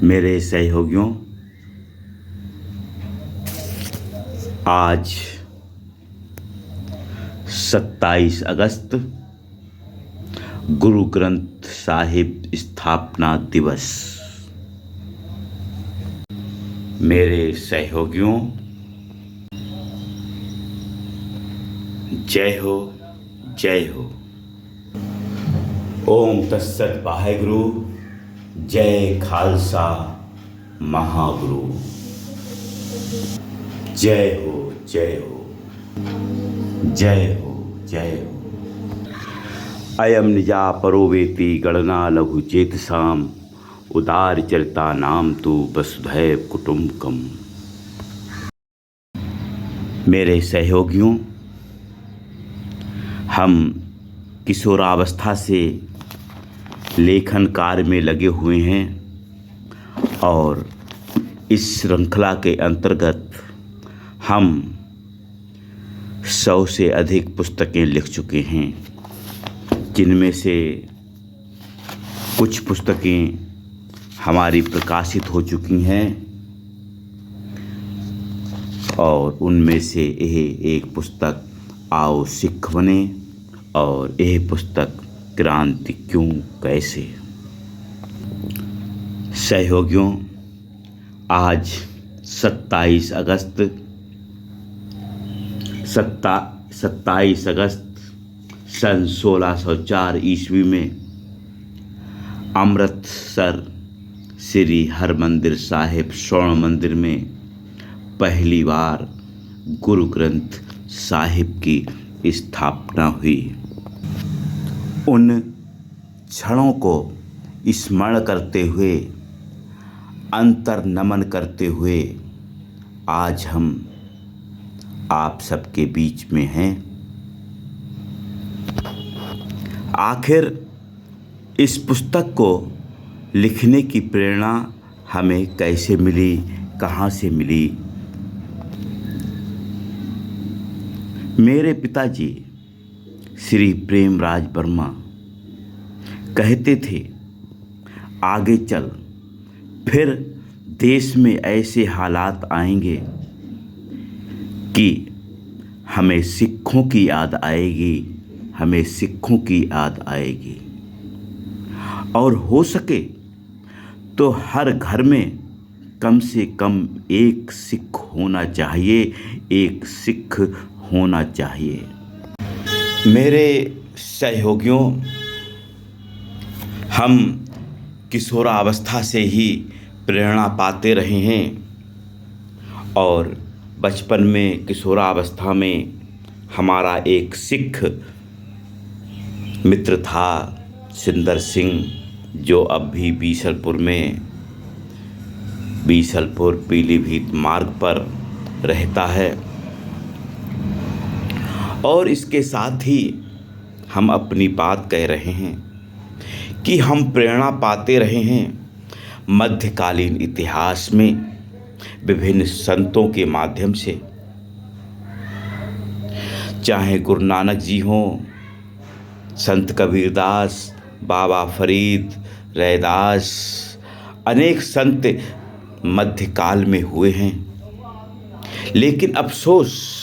मेरे सहयोगियों, आज 27 अगस्त गुरु ग्रंथ साहिब स्थापना दिवस। मेरे सहयोगियों, जय हो, जय हो। ओम तत्सत वाहेगुरु। जय खालसा महागुरु। जय हो, जय हो, जय हो, जय हो। अयम निजा परो वेति गणना लघु चेतसाम उदार चरिता नाम तु वसुधैव कुटुम्बकम। मेरे सहयोगियों, हम किशोरावस्था से लेखन कार्य में लगे हुए हैं और इस श्रृंखला के अंतर्गत हम 100 से अधिक पुस्तकें लिख चुके हैं, जिनमें से कुछ पुस्तकें हमारी प्रकाशित हो चुकी हैं और उनमें से यह एक पुस्तक आओ सिख बने और यह पुस्तक क्रांति क्यों कैसे। सहयोगियों, आज 27 अगस्त 27 अगस्त सन 1604 ईस्वी में अमृतसर श्री हरमंदिर साहिब स्वर्ण मंदिर में पहली बार गुरु ग्रंथ साहिब की स्थापना हुई। उन क्षणों को स्मरण करते हुए, अंतर नमन करते हुए आज हम आप सबके बीच में हैं। आखिर इस पुस्तक को लिखने की प्रेरणा हमें कैसे मिली, कहाँ से मिली। मेरे पिताजी श्री प्रेमराज वर्मा कहते थे, आगे चल, फिर देश में ऐसे हालात आएंगे कि हमें सिखों की याद आएगी, हमें सिखों की याद आएगी। और हो सके तो हर घर में कम से कम एक सिख होना चाहिए, एक सिख होना चाहिए। मेरे सहयोगियों, हम किशोरावस्था से ही प्रेरणा पाते रहे हैं और बचपन में किशोरावस्था में हमारा एक सिख मित्र था, सिंदर सिंह, जो अब भी बीसलपुर पीलीभीत मार्ग पर रहता है। और इसके साथ ही हम अपनी बात कह रहे हैं कि हम प्रेरणा पाते रहे हैं मध्यकालीन इतिहास में विभिन्न संतों के माध्यम से, चाहे गुरु नानक जी हों, संत कबीरदास, बाबा फरीद, रैदास, अनेक संत मध्यकाल में हुए हैं। लेकिन अफसोस,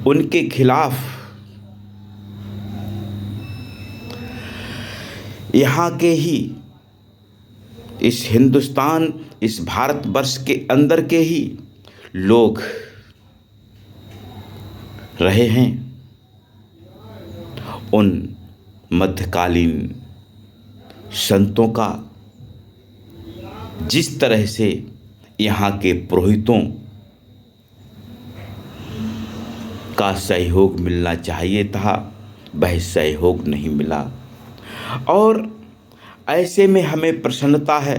उनके खिलाफ यहाँ के ही इस हिंदुस्तान, इस भारतवर्ष के अंदर के ही लोग रहे हैं। उन मध्यकालीन संतों का जिस तरह से यहाँ के पुरोहितों का सहयोग मिलना चाहिए था, वह सहयोग नहीं मिला। और ऐसे में हमें प्रसन्नता है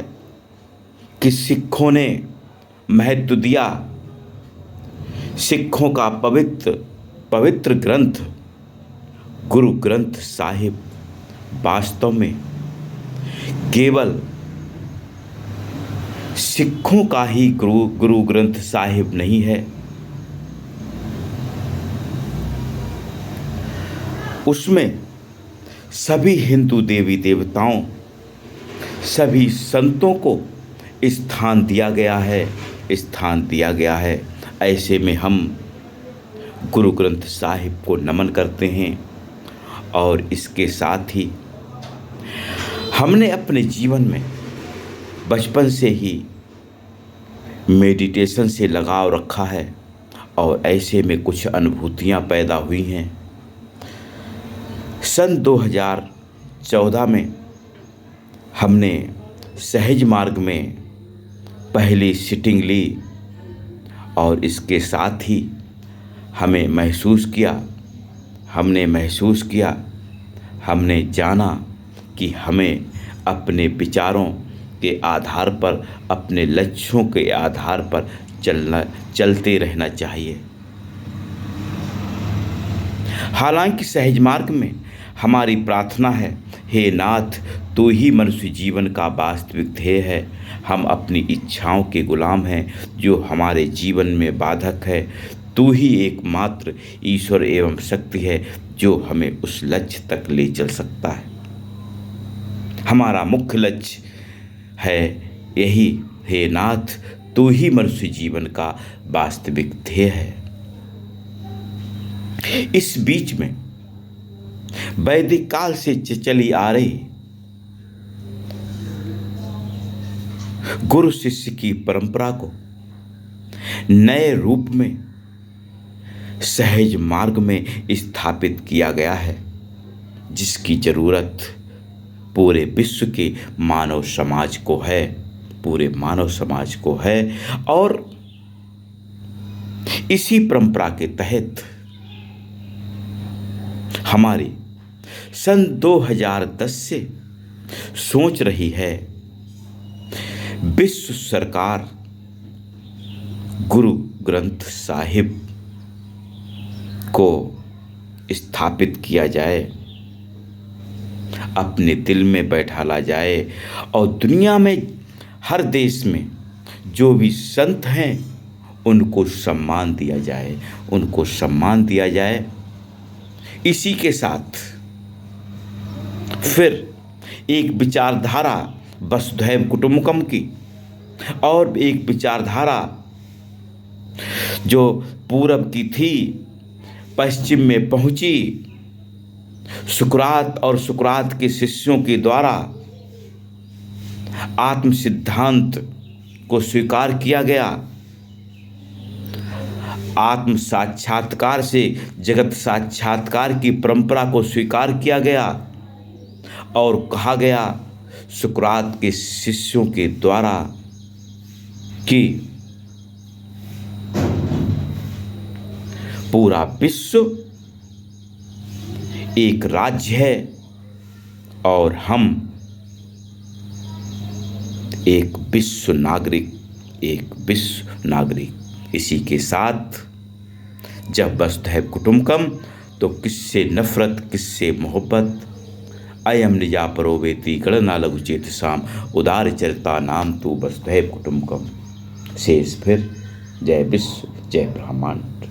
कि सिखों ने महत्व दिया। सिखों का पवित्र ग्रंथ गुरु ग्रंथ साहिब वास्तव में केवल सिखों का ही गुरु ग्रंथ साहिब नहीं है, उसमें सभी हिंदू देवी देवताओं, सभी संतों को स्थान दिया गया है। ऐसे में हम गुरु ग्रंथ साहिब को नमन करते हैं और इसके साथ ही हमने अपने जीवन में बचपन से ही मेडिटेशन से लगाव रखा है और ऐसे में कुछ अनुभूतियाँ पैदा हुई हैं। सन 2014 में हमने सहज मार्ग में पहली सिटिंग ली और इसके साथ ही हमने महसूस किया, हमने जाना कि हमें अपने विचारों के आधार पर, अपने लक्ष्यों के आधार पर चलते रहना चाहिए। हालांकि सहज मार्ग में हमारी प्रार्थना है, हे नाथ, तू ही मनुष्य जीवन का वास्तविक ध्येय है। हम अपनी इच्छाओं के गुलाम हैं जो हमारे जीवन में बाधक है। तू ही एकमात्र ईश्वर एवं शक्ति है जो हमें उस लक्ष्य तक ले चल सकता है। हमारा मुख्य लक्ष्य है यही, हे नाथ, तू ही मनुष्य जीवन का वास्तविक ध्येय है। इस बीच में वैदिक काल से चली आ रही गुरु शिष्य की परंपरा को नए रूप में सहज मार्ग में स्थापित किया गया है, जिसकी जरूरत पूरे विश्व के मानव समाज को है। और इसी परंपरा के तहत हमारी सन 2010 से सोच रही है विश्व सरकार गुरु ग्रंथ साहिब को स्थापित किया जाए, अपने दिल में बैठाला जाए और दुनिया में हर देश में जो भी संत हैं उनको सम्मान दिया जाए। इसी के साथ फिर एक विचारधारा वसुधैव कुटुंबकम की और एक विचारधारा जो पूरब की थी पश्चिम में पहुंची, सुकरात और सुकरात के शिष्यों के द्वारा आत्म सिद्धांत को स्वीकार किया गया। आत्म साक्षात्कार से जगत साक्षात्कार की परंपरा को स्वीकार किया गया और कहा गया सुकरात के शिष्यों के द्वारा कि पूरा विश्व एक राज्य है और हम एक विश्व नागरिक। इसी के साथ जब वसुधैव कुटुंबकम तो किससे नफरत, किससे मोहब्बत। अयम निजा परो वेति गणना लघु चेतसाम उदार चरिता नाम तू वसुधैव कुटुंबकम। शेष फिर जय विश्व, जय ब्रह्मांड।